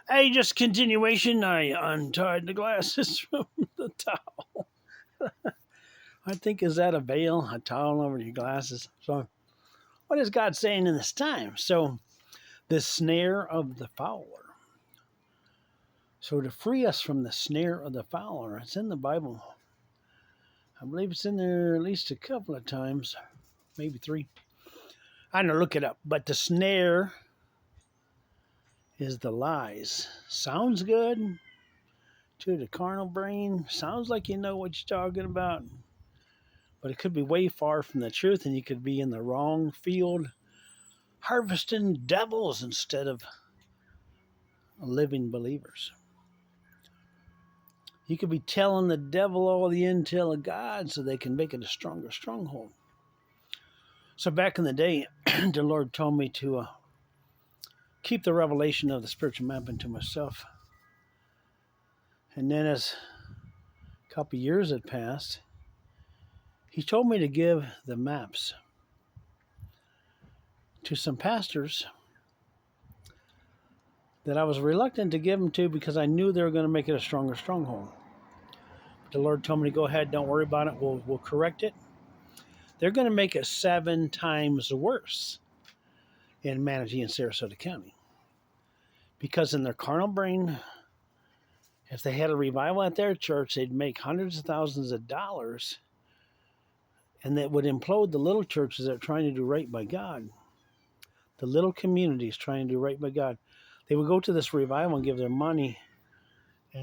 Hey, just continuation. I untied the glasses from the towel. I think is that a veil, a towel over your glasses. So, what is God saying in this time? So, the snare of the fowler. So, to free us from the snare of the fowler, it's in the Bible. I believe it's in there at least a couple of times, maybe three. I don't know, look it up. But the snare is the lies. Sounds good to the carnal brain. Sounds like you know what you're talking about. But it could be way far from the truth, and you could be in the wrong field harvesting devils instead of living believers. You could be telling the devil all the intel of God so they can make it a stronger stronghold. So back in the day, the Lord told me to keep the revelation of the spiritual map into myself. And then as a couple of years had passed, he told me to give the maps to some pastors that I was reluctant to give them to because I knew they were going to make it a stronger stronghold. But the Lord told me to go ahead, don't worry about it, we'll correct it. They're going to make it 7 times worse in Manatee and Sarasota County. Because in their carnal brain, if they had a revival at their church, they'd make hundreds of thousands of dollars, and that would implode the little churches that are trying to do right by God. The little communities trying to do right by God. They would go to this revival and give their money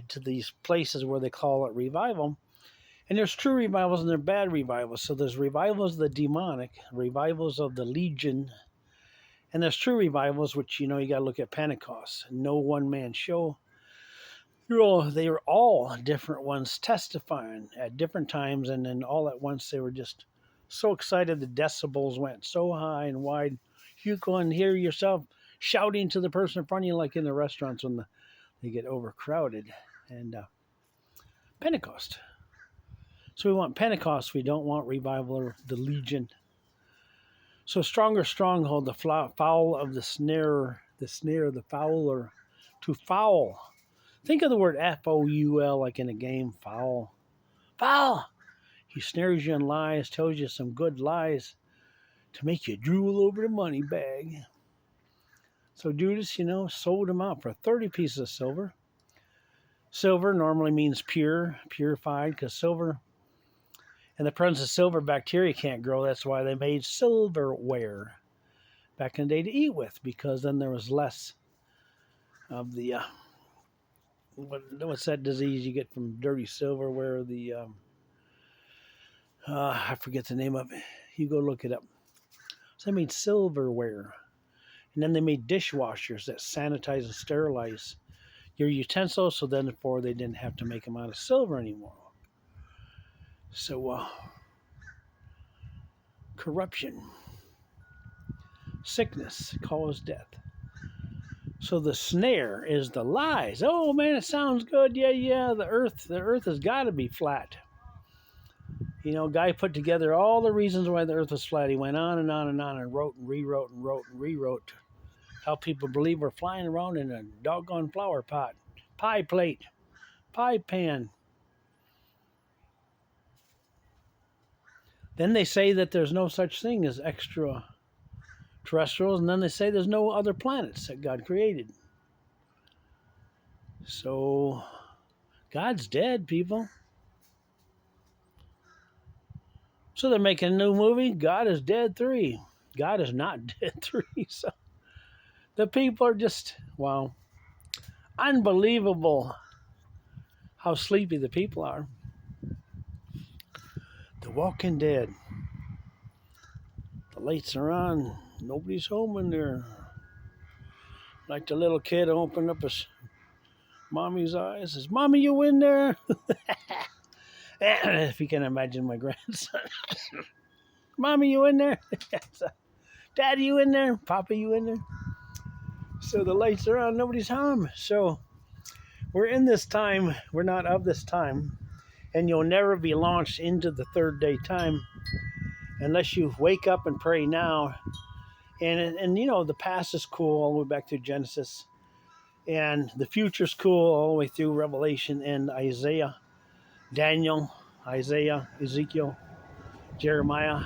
to these places where they call it revival. And there's true revivals and there's bad revivals. So there's revivals of the demonic, revivals of the legion, and there's true revivals, which, you got to look at Pentecost. No one-man show. They were all different ones testifying at different times, and then all at once they were just so excited the decibels went so high and wide. You can hear yourself shouting to the person in front of you, like in the restaurants when they get overcrowded. And Pentecost. So we want Pentecost. We don't want revival or the legion. So stronger stronghold, the foul of the snare, the fowler, to foul. Think of the word Foul, like in a game, foul. Foul! He snares you in lies, tells you some good lies to make you drool over the money bag. So Judas, sold him out for 30 pieces of silver. Silver normally means pure, purified, because silver, in the presence of silver, bacteria can't grow. That's why they made silverware back in the day to eat with, because then there was less of the, what's that disease you get from dirty silverware? I forget the name of it. You go look it up. So they made silverware. And then they made dishwashers that sanitize and sterilize your utensils, so then therefore they didn't have to make them out of silver anymore. So, corruption, sickness caused death. So the snare is the lies. Oh man, it sounds good. Yeah. The earth has got to be flat. Guy put together all the reasons why the earth was flat. He went on and on and on and wrote and rewrote how people believe we're flying around in a doggone flower pot, pie plate, pie pan. Then they say that there's no such thing as extraterrestrials, and then they say there's no other planets that God created. So, God's dead, people. So they're making a new movie, God is Dead 3. God is not dead 3. So the people are just, wow, unbelievable how sleepy the people are. The Walking Dead. The lights are on. Nobody's home in there. Like the little kid opened up his mommy's eyes. Says, Mommy, you in there? If you can imagine my grandson. Mommy, you in there? Daddy, you in there? Papa, you in there? So the lights are on. Nobody's home. So we're in this time. We're not of this time. And you'll never be launched into the third day time unless you wake up and pray now. And the past is cool all the way back to Genesis. And the future's cool all the way through Revelation and Isaiah, Daniel, Isaiah, Ezekiel, Jeremiah.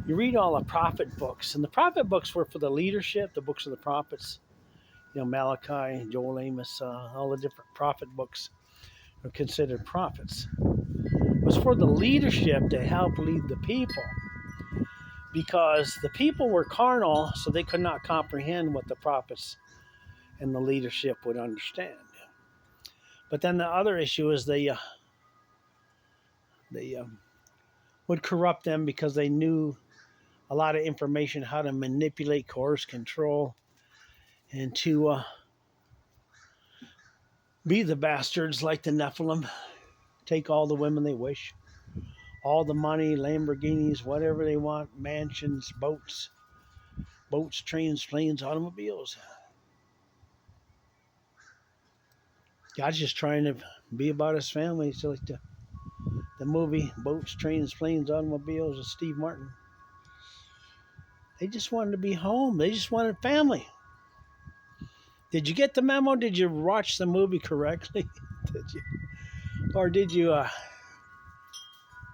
You read all the prophet books, and the prophet books were for the leadership, the books of the prophets. Malachi, Joel, Amos, all the different prophet books are considered prophets. It was for the leadership to help lead the people, because the people were carnal, so they could not comprehend what the prophets and the leadership would understand. But then the other issue is they would corrupt them because they knew a lot of information, how to manipulate, coerce, control, and to be the bastards like the Nephilim, take all the women they wish, all the money, Lamborghinis, whatever they want, mansions, boats, trains, planes, automobiles. God's just trying to be about his family. It's like the movie Boats, Trains, Planes, Automobiles with Steve Martin. They just wanted to be home. They just wanted family. Did you get the memo? Did you watch the movie correctly? Did you? Or did you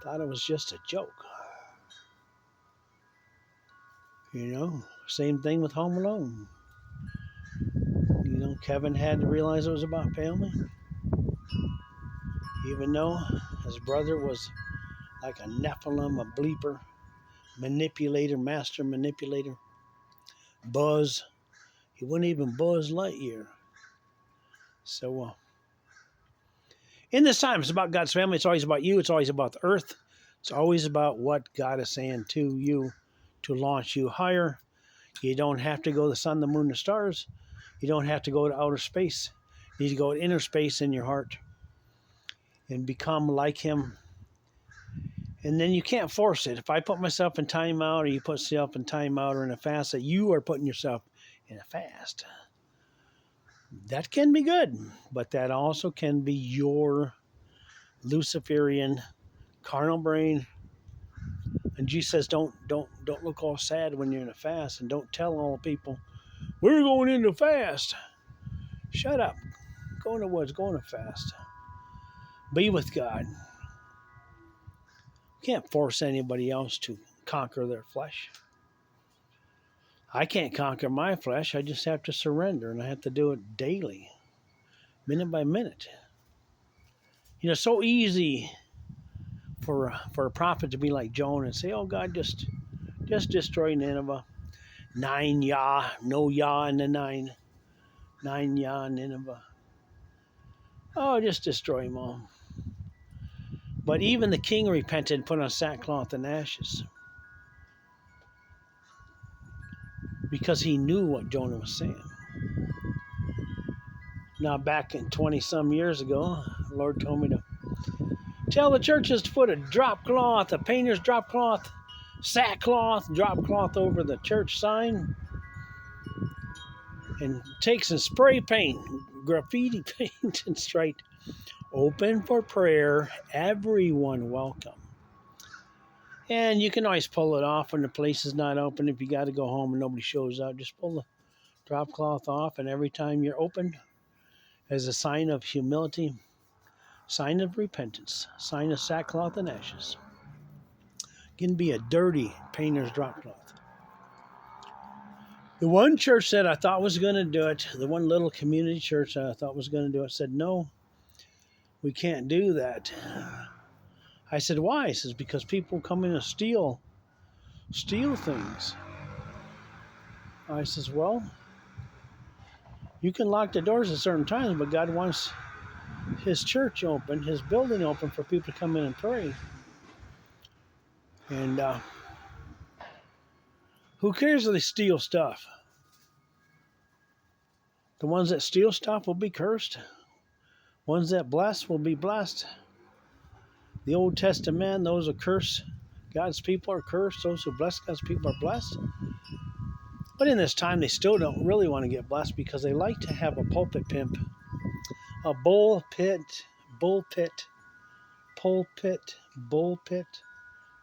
thought it was just a joke? Same thing with Home Alone. Kevin had to realize it was about family. Even though his brother was like a Nephilim, a bleeper, manipulator, master manipulator. Buzz. He wouldn't even Buzz Lightyear. So, in this time, it's about God's family. It's always about you. It's always about the earth. It's always about what God is saying to you to launch you higher. You don't have to go to the sun, the moon, the stars. You don't have to go to outer space. You need to go to inner space in your heart and become like him. And then you can't force it. If I put myself in timeout, or you put yourself in timeout or in a fast, that you are putting yourself in a fast. That can be good, but that also can be your Luciferian carnal brain. And Jesus says, don't look all sad when you're in a fast, and don't tell all the people, we're going into fast. Shut up. Go in the woods, go in a fast. Be with God. You can't force anybody else to conquer their flesh. I can't conquer my flesh. I just have to surrender, and I have to do it daily, minute by minute. It's so easy for a prophet to be like Jonah and say, oh, God, just destroy Nineveh. 9 Yah, no Yah in the 9. 9 Yah, Nineveh. Oh, just destroy them all. But even the king repented and put on sackcloth and ashes, because he knew what Jonah was saying. Now, back in 20-some years ago, the Lord told me to tell the churches to put a drop cloth, a painter's drop cloth, sackcloth, drop cloth over the church sign, and take some spray paint, graffiti paint, and write, open for prayer, everyone welcome. And you can always pull it off when the place is not open. If you got to go home and nobody shows up, just pull the drop cloth off, and every time you're open, as a sign of humility, sign of repentance, sign of sackcloth and ashes. It can be a dirty painter's drop cloth. The one church that I thought was going to do it, the one little community church that I thought was going to do it, said, no, we can't do that. I said, why? He says, because people come in and steal things. I says, well, you can lock the doors at certain times, but God wants his church open, his building open for people to come in and pray. And who cares if they steal stuff? The ones that steal stuff will be cursed. Ones that bless will be blessed. The Old Testament, those who curse God's people are cursed. Those who bless God's people are blessed. But in this time, they still don't really want to get blessed, because they like to have a pulpit pimp, a pulpit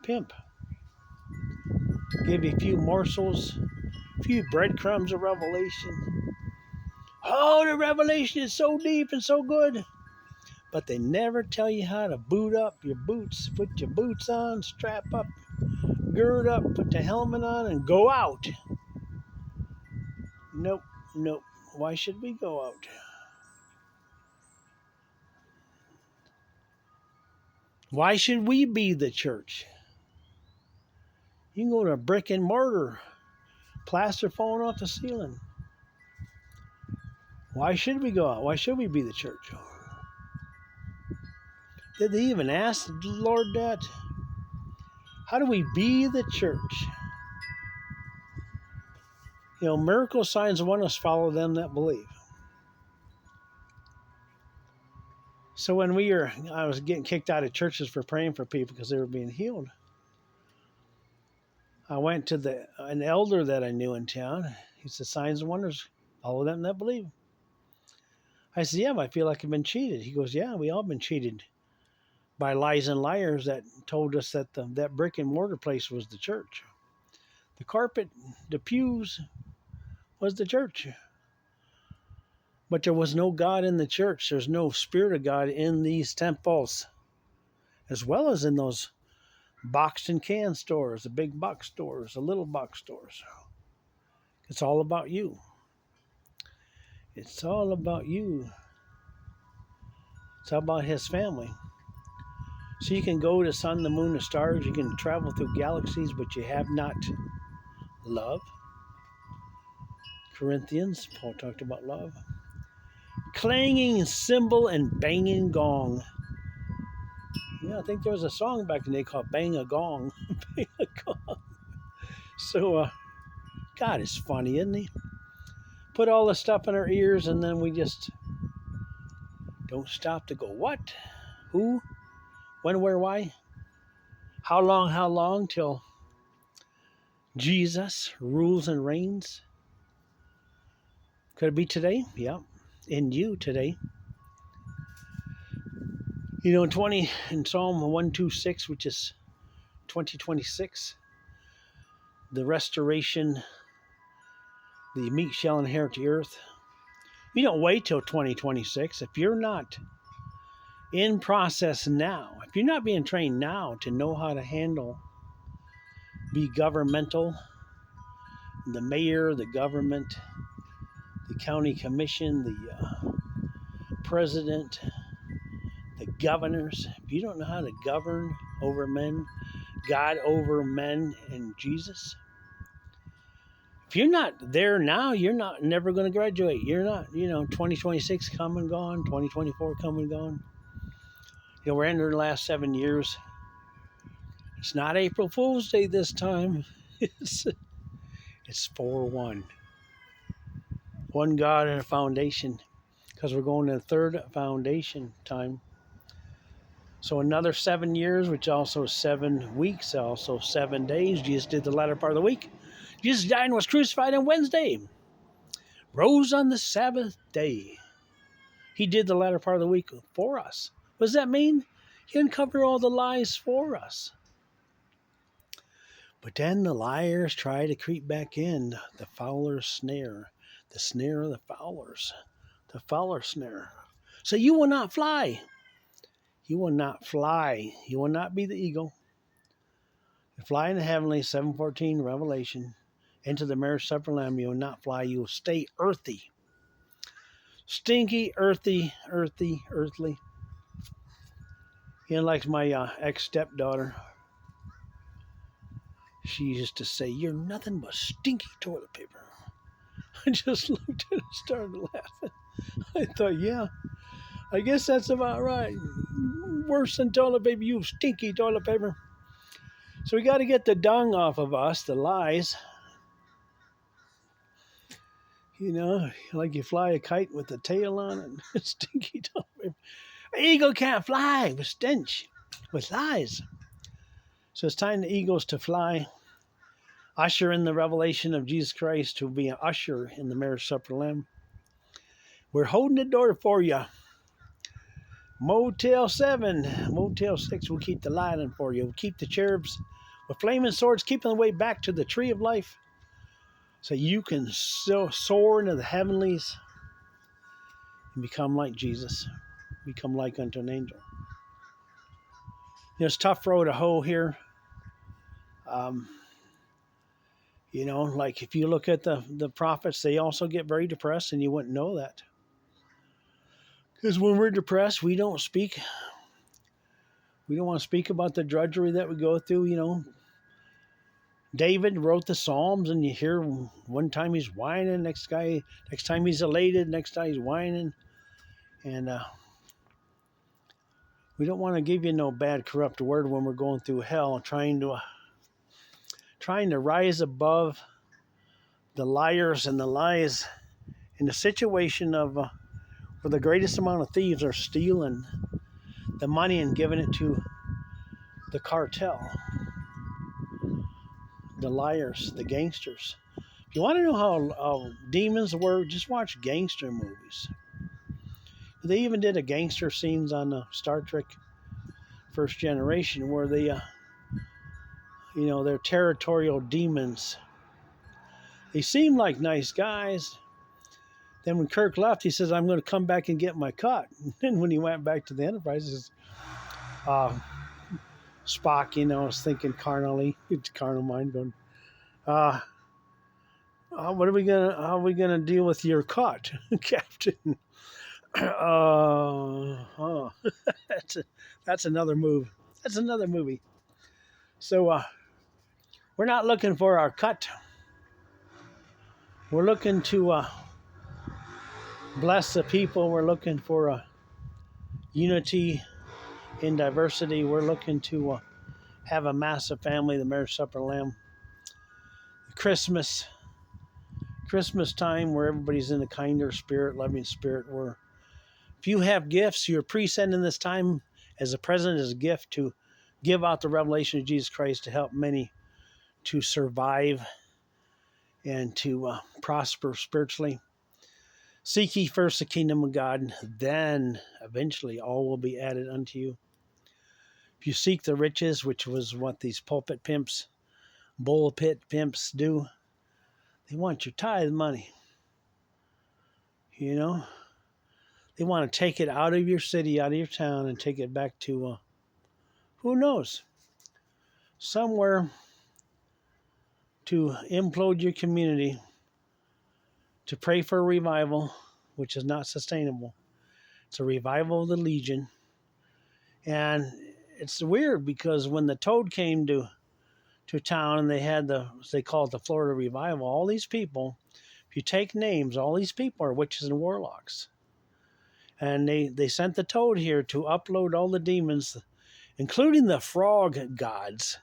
pimp. Give you a few morsels, a few breadcrumbs of revelation. Oh, the revelation is so deep and so good. But they never tell you how to boot up your boots, put your boots on, strap up, gird up, put the helmet on, and go out. Nope, nope. Why should we go out? Why should we be the church? You can go to a brick and mortar, plaster falling off the ceiling. Why should we go out? Why should we be the church? Did they even ask the Lord that? How do we be the church? You know, miracle signs and wonders follow them that believe. So when I was getting kicked out of churches for praying for people because they were being healed. I went to an elder that I knew in town. He said, signs and wonders follow them that believe. I said, yeah, but I feel like I've been cheated. He goes, yeah, we all been cheated by lies and liars that told us that that brick and mortar place was the church. The carpet, the pews was the church. But there was no God in the church. There's no Spirit of God in these temples, as well as in those boxed and can stores, the big box stores, the little box stores. It's all about you. It's all about you. It's all about His family. So you can go to sun, the moon, the stars. You can travel through galaxies, but you have not love. Corinthians, Paul talked about love. Clanging cymbal and banging gong. Yeah, I think there was a song back in the day called Bang a Gong. Bang a Gong. So, God is funny, isn't He? Put all the stuff in our ears and then we just don't stop to go, what? Who? When, where, why? How long till Jesus rules and reigns? Could it be today? Yeah, in you today. You know, in Psalm 126, which is 2026, the restoration, the meek shall inherit the earth. You don't wait till 2026. If you're not in process now, if you're not being trained now to know how to handle, be governmental, the mayor, the government, the county commission, the president, the governors, if you don't know how to govern over men, God over men and Jesus, if you're not there now, you're not never going to graduate. You're not, 2026 come and gone, 2024 come and gone. You know, we're entering the last 7 years. It's not April Fool's Day this time. It's 4-1. One God and a foundation, because we're going to the third foundation time. So another 7 years, which also 7 weeks, also 7 days. Jesus did the latter part of the week. Jesus died and was crucified on Wednesday. Rose on the Sabbath day. He did the latter part of the week for us. What does that mean? He uncovered all the lies for us. But then the liars try to creep back in. The fowler's snare. The snare of the fowlers. The fowler snare. So you will not fly. You will not fly. You will not be the eagle. You fly in the heavenly, 7:14 Revelation. Into the marriage supper of the Lamb, you will not fly. You will stay earthy. Stinky, earthy. You know, like my ex-stepdaughter. She used to say, you're nothing but stinky toilet paper. I just looked at her and started laughing. I thought, yeah, I guess that's about right. Worse than toilet paper, you stinky toilet paper. So we got to get the dung off of us, the lies. You know, like you fly a kite with the tail on it. Stinky toilet paper. An eagle can't fly with stench, with lies. So it's time the eagles to fly. Usher in the revelation of Jesus Christ, to be an usher in the marriage supper of the Lamb. We're holding the door for you. Motel 7, Motel 6 will keep the light on for you. We'll keep the cherubs with flaming swords, keeping the way back to the tree of life, so you can soar into the heavenlies. and become like Jesus, become like unto an angel. It's a tough road to hoe here. Um, like if you look at the prophets, they also get very depressed, and you wouldn't know that. Because when we're depressed, we don't speak. We don't want to speak about the drudgery that we go through. David wrote the Psalms, and you hear one time he's whining, next time he's elated, next time he's whining. And we don't want to give you no bad, corrupt word when we're going through hell, trying to rise above the liars and the lies in the situation of where the greatest amount of thieves are stealing the money and giving it to the cartel, the liars, the gangsters. If you want to know how demons work, just watch gangster movies. They even did a gangster scenes on Star Trek First Generation where they're territorial demons. They seem like nice guys. Then when Kirk left, he says, I'm going to come back and get my cut. And then when he went back to the Enterprise, he says, Spock, is thinking carnally, it's carnal mind going, how are we gonna deal with your cut, Captain? That's another move. That's another movie. So we're not looking for our cut. We're looking to bless the people. We're looking for unity in diversity. We're looking to have a massive family, the marriage supper of the Lamb. Christmas time where everybody's in a kinder spirit, loving spirit. Where if you have gifts, you're pre-sending this time as a present, as a gift to give out the revelation of Jesus Christ to help many to survive and to prosper spiritually. Seek ye first the kingdom of God, then eventually all will be added unto you. If you seek the riches, which was what these pulpit pimps, bullpit pimps do, they want your tithe money. They want to take it out of your city, out of your town, and take it back to, who knows, somewhere to implode your community, to pray for a revival, which is not sustainable. It's a revival of the Legion. And it's weird because when the Toad came to town and they had they call it the Florida Revival, all these people, if you take names, all these people are witches and warlocks. And they sent the Toad here to upload all the demons, including the frog gods,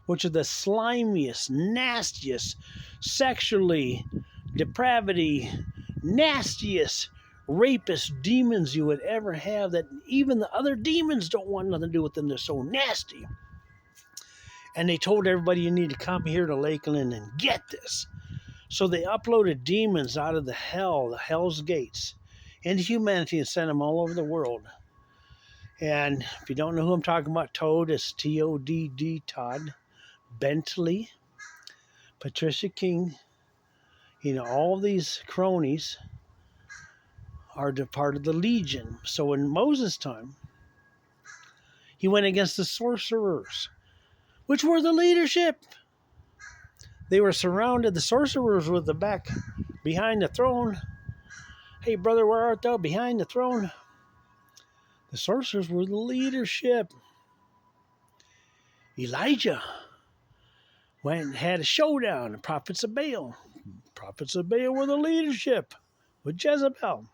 which are the slimiest, nastiest, sexually depravity, nastiest, rapist demons you would ever have, that even the other demons don't want nothing to do with them. They're so nasty. And they told everybody, you need to come here to Lakeland and get this. So they uploaded demons out of the hell's gates, into humanity and sent them all over the world. And if you don't know who I'm talking about, Todd, it's Todd, Todd Bentley, Patricia King, all these cronies are part of the Legion. So in Moses' time, he went against the sorcerers, which were the leadership. They were surrounded, the sorcerers were the back behind the throne. Hey, brother, where art thou? Behind the throne. The sorcerers were the leadership. Elijah went and had a showdown. The prophets of Baal. Prophets of Baal were the leadership with Jezebel.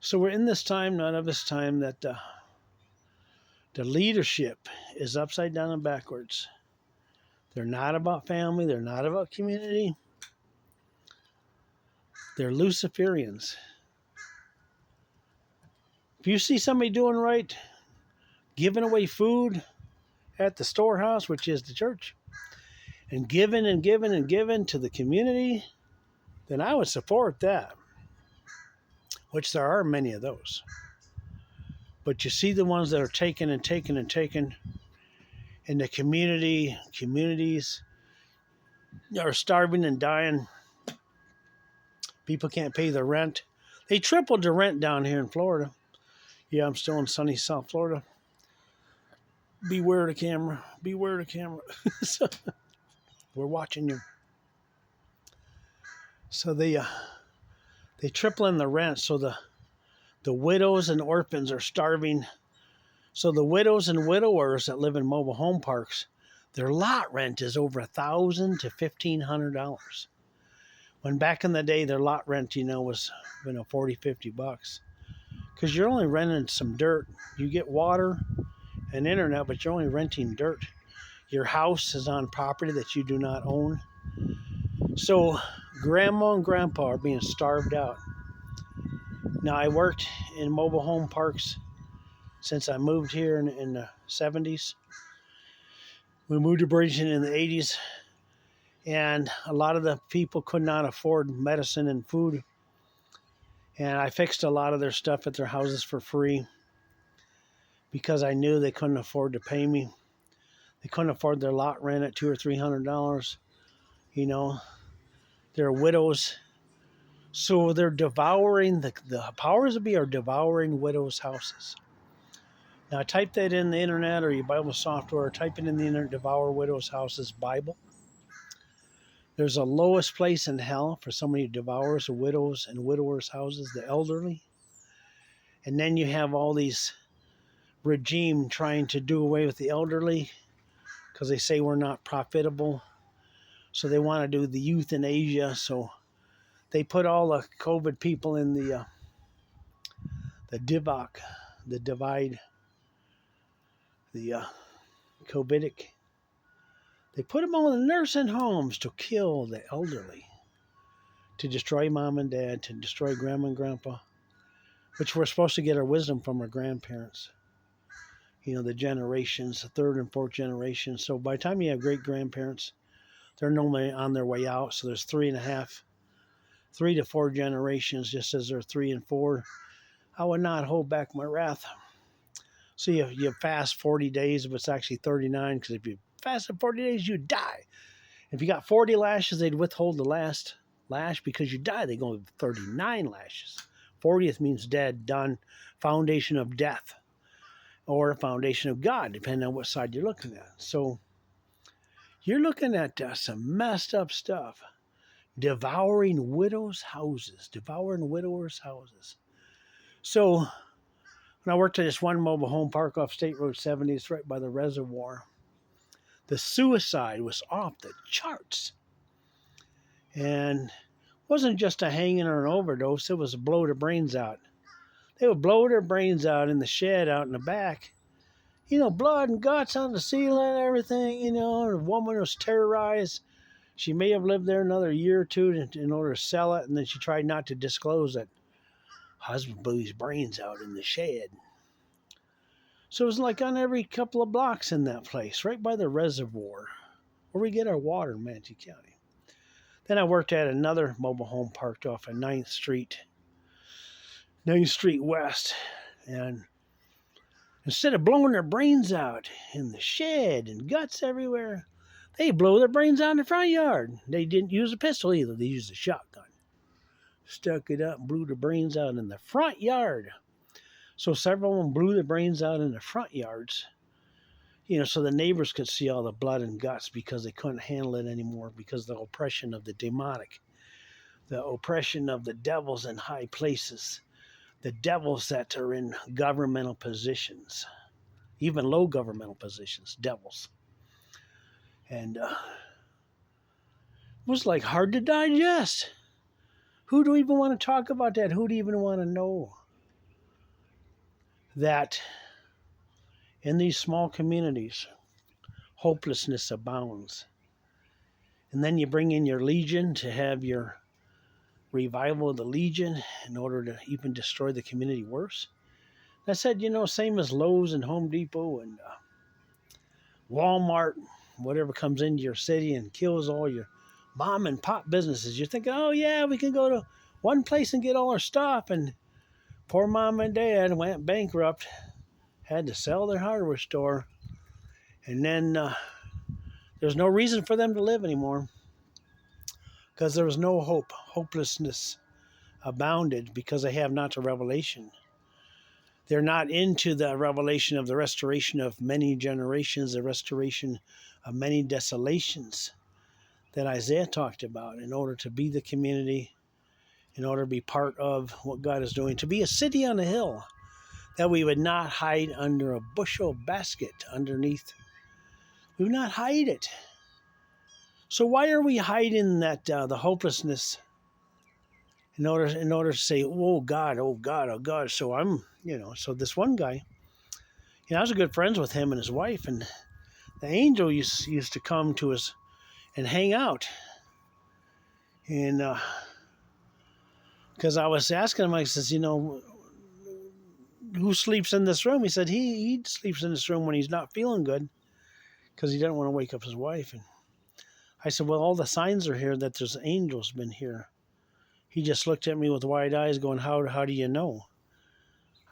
So we're in this time, none of this time, that the leadership is upside down and backwards. They're not about family. They're not about community. They're Luciferians. If you see somebody doing right, giving away food at the storehouse, which is the church, and giving and giving and giving to the community, then I would support that, which there are many of those. But you see the ones that are taking and taking and taking, and the communities are starving and dying. People can't pay their rent. They tripled the rent down here in Florida. Yeah, I'm still in sunny South Florida. Beware the camera. Beware the camera. So, we're watching you. So they tripling the rent. So the widows and orphans are starving. So the widows and widowers that live in mobile home parks, their lot rent is over $1,000 to $1,500. When back in the day, their lot rent, was 40, $50. Because you're only renting some dirt. You get water and internet, but you're only renting dirt. Your house is on property that you do not own. So grandma and grandpa are being starved out. Now, I worked in mobile home parks since I moved here in the 70s. We moved to Bridgeton in the 80s, and a lot of the people could not afford medicine and food. And I fixed a lot of their stuff at their houses for free because I knew they couldn't afford to pay me. They couldn't afford their lot rent at $200 or $300. They're widows. So they're devouring, the powers that be are devouring widows' houses. Now, type that in the internet or your Bible software, type it in the internet, devour widows' houses, Bible. There's a lowest place in hell for somebody who devours the widows and widowers' houses, the elderly. And then you have all these regime trying to do away with the elderly because they say we're not profitable. So they want to do the euthanasia. So they put all the COVID people in the divide, the COVIDic. They put them all in nursing homes to kill the elderly, to destroy mom and dad, to destroy grandma and grandpa, which we're supposed to get our wisdom from our grandparents. The generations, the third and fourth generation. So by the time you have great grandparents, they're normally on their way out. So there's 3 to 4 generations, just as there are 3 and 4. I would not hold back my wrath. So you fast 40 days, but it's actually 39, because if you fasted 40 days, you die. If you got 40 lashes, they'd withhold the last lash because you die. They go with 39 lashes. 40th means dead, done, foundation of death, or a foundation of God, depending on what side you're looking at. So you're looking at some messed up stuff. Devouring widowers' houses. So when I worked at this one mobile home park off State Road 70, it's right by the reservoir, the suicide was off the charts. And it wasn't just a hanging or an overdose, it was a blow their brains out. They would blow their brains out in the shed out in the back. Blood and guts on the ceiling and everything, The woman was terrorized. She may have lived there another year or two in order to sell it, and then she tried not to disclose that husband blew his brains out in the shed. So it was like on every couple of blocks in that place, right by the reservoir, where we get our water in Manatee County. Then I worked at another mobile home parked off of 9th Street West. And instead of blowing their brains out in the shed and guts everywhere, they blow their brains out in the front yard. They didn't use a pistol either. They used a shotgun. Stuck it up and blew their brains out in the front yard. So several of them blew their brains out in the front yards, so the neighbors could see all the blood and guts because they couldn't handle it anymore because of the oppression of the demonic, the oppression of the devils in high places, the devils that are in governmental positions, even low governmental positions, devils. And it was like hard to digest. Who do even want to talk about that? Who do even want to know that in these small communities, hopelessness abounds? And then you bring in your legion to have your revival of the legion in order to even destroy the community worse. I said, same as Lowe's and Home Depot and Walmart, whatever comes into your city and kills all your mom and pop businesses. You're thinking, oh yeah, we can go to one place and get all our stuff. And poor mom and dad went bankrupt, had to sell their hardware store. And then there's no reason for them to live anymore because there was no hope. Hopelessness abounded because they have not the revelation. They're not into the revelation of the restoration of many generations, the restoration of many desolations that Isaiah talked about in order to be the community, in order to be part of what God is doing, to be a city on a hill, that we would not hide under a bushel basket underneath. We would not hide it. So why are we hiding that the hopelessness in order to say, oh God, oh God, oh God? So so this one guy, I was good friends with him and his wife, and the angel used to come to us and hang out. And because I was asking him, I says, who sleeps in this room? He said he sleeps in this room when he's not feeling good because he didn't want to wake up his wife. And I said, well, all the signs are here that there's angels been here. He just looked at me with wide eyes going, how do you know?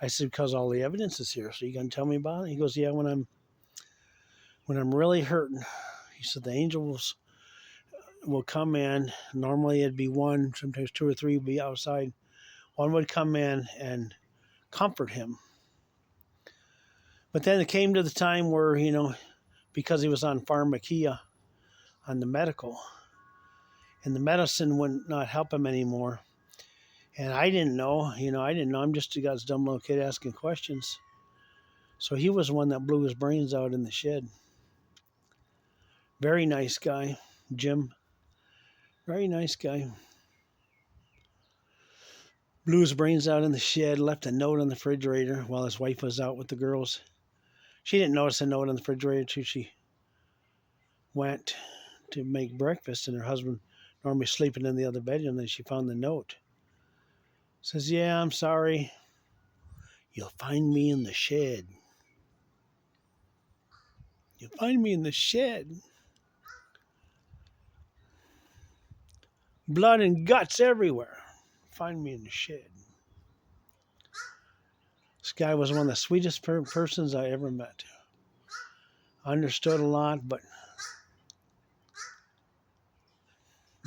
I said, because all the evidence is here. So you gonna tell me about it? He goes, yeah, when I'm really hurting. He said the angels will come in. Normally it'd be one, sometimes two or three would be outside. One would come in and comfort him. But then it came to the time where, because he was on pharmakia, on the medical, and the medicine would not help him anymore. And I didn't know, I'm just a God's dumb little kid asking questions. So he was one that blew his brains out in the shed. Very nice guy, Jim. Very nice guy. Blew his brains out in the shed, left a note on the refrigerator while his wife was out with the girls. She didn't notice a note on the refrigerator till she went to make breakfast, and her husband normally sleeping in the other bedroom. Then she found the note. Says, yeah, I'm sorry. You'll find me in the shed. You'll find me in the shed. Blood and guts everywhere. Find me in the shed. This guy was one of the sweetest persons I ever met. Understood a lot, but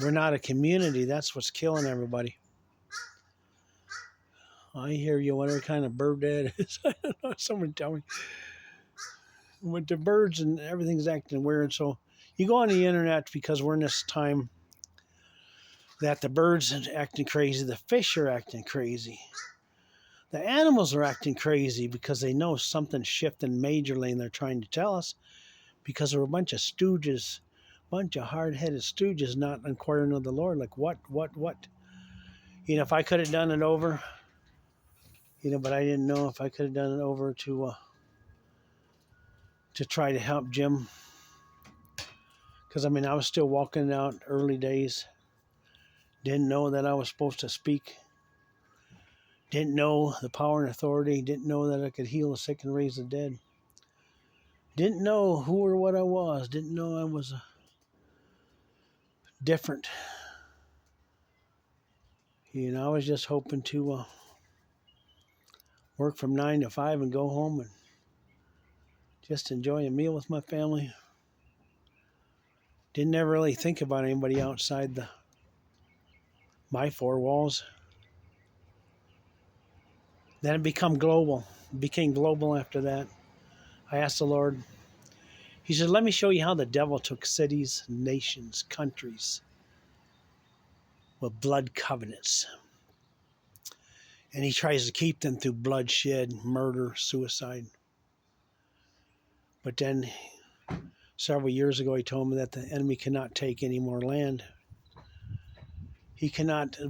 we're not a community. That's what's killing everybody. I hear you, whatever kind of bird that is. I don't know, someone tell me. With the birds and everything's acting weird. So you go on the internet because we're in this time that the birds are acting crazy, the fish are acting crazy. The animals are acting crazy because they know something's shifting majorly, and they're trying to tell us because they're a bunch of stooges, bunch of hard-headed stooges not inquiring of the Lord. Like, what? If I could have done it over, but I didn't know if I could have done it over to try to help Jim. Because, I was still walking out early days. Didn't know that I was supposed to speak. Didn't know the power and authority. Didn't know that I could heal the sick and raise the dead. Didn't know who or what I was. Didn't know I was different. I was just hoping to work from 9 to 5 and go home and just enjoy a meal with my family. Didn't ever really think about anybody outside my four walls. Then it became global. It became global after that. I asked the Lord, he said, let me show you how the devil took cities, nations, countries with blood covenants. And he tries to keep them through bloodshed, murder, suicide. But then several years ago, he told me that the enemy cannot take any more land.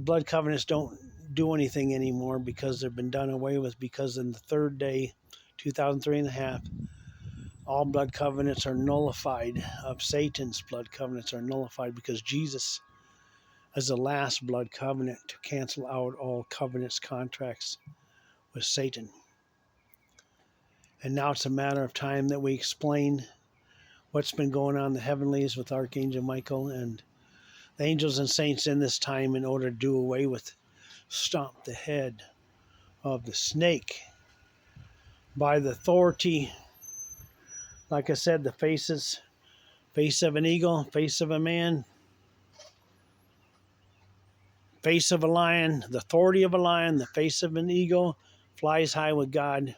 Blood covenants don't do anything anymore because they've been done away with, because in the third day, 2003 and a half, all blood covenants are nullified. Of Satan's blood covenants are nullified because Jesus is the last blood covenant to cancel out all covenants, contracts with Satan. And now it's a matter of time that we explain what's been going on in the heavenlies with Archangel Michael and the angels and saints in this time in order to do away with, stomp the head of the snake by the authority. Like I said, the face of an eagle, face of a man, Face of a lion, the authority of a lion, the face of an eagle, flies high with God.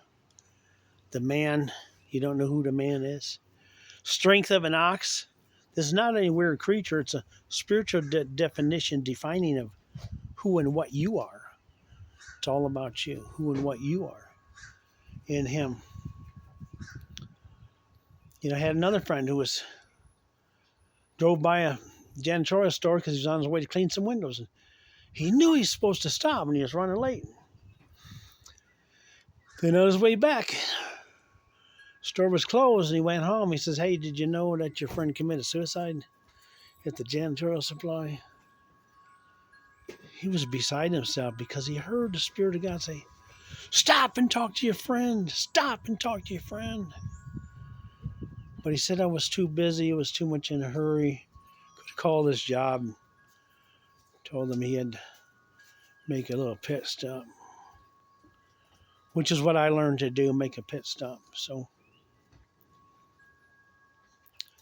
The man, you don't know who the man is. Strength of an ox. This is not any weird creature. It's a spiritual definition, defining of who and what you are. It's all about you, who and what you are in him. You know, I had another friend who drove by a janitorial store because he was on his way to clean some windows. And he knew he was supposed to stop and he was running late. Then on his way back, store was closed and he went home. He says, "Hey, did you know that your friend committed suicide at the janitorial supply?" He was beside himself because he heard the Spirit of God say, "Stop and talk to your friend. Stop and talk to your friend." But he said, "I was too busy. I was too much in a hurry. Could call this job." Told him he had to make a little pit stop, which is what I learned to do, make a pit stop. So,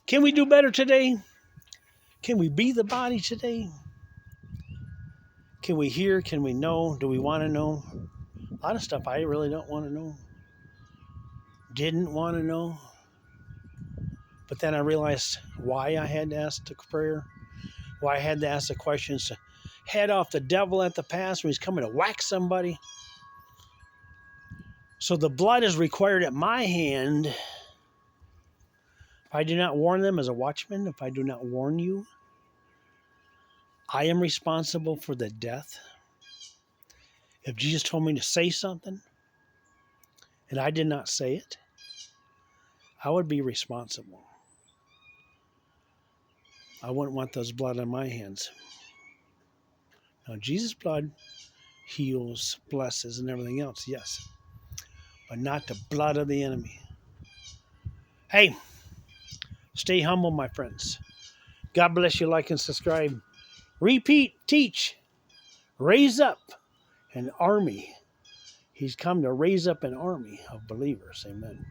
can we do better today? Can we be the body today? Can we hear? Can we know? Do we want to know? A lot of stuff I really don't want to know. Didn't want to know. But then I realized why I had to ask the prayer, why I had to ask the questions to head off the devil at the pass when he's coming to whack somebody. So the blood is required at my hand. If I do not warn them as a watchman, if I do not warn you, I am responsible for the death. If Jesus told me to say something and I did not say it, I would be responsible. I wouldn't want those blood on my hands. Now, Jesus' blood heals, blesses, and everything else, yes, but not the blood of the enemy. Hey, stay humble, my friends. God bless you. Like and subscribe. Repeat, teach, raise up an army. He's come to raise up an army of believers. Amen.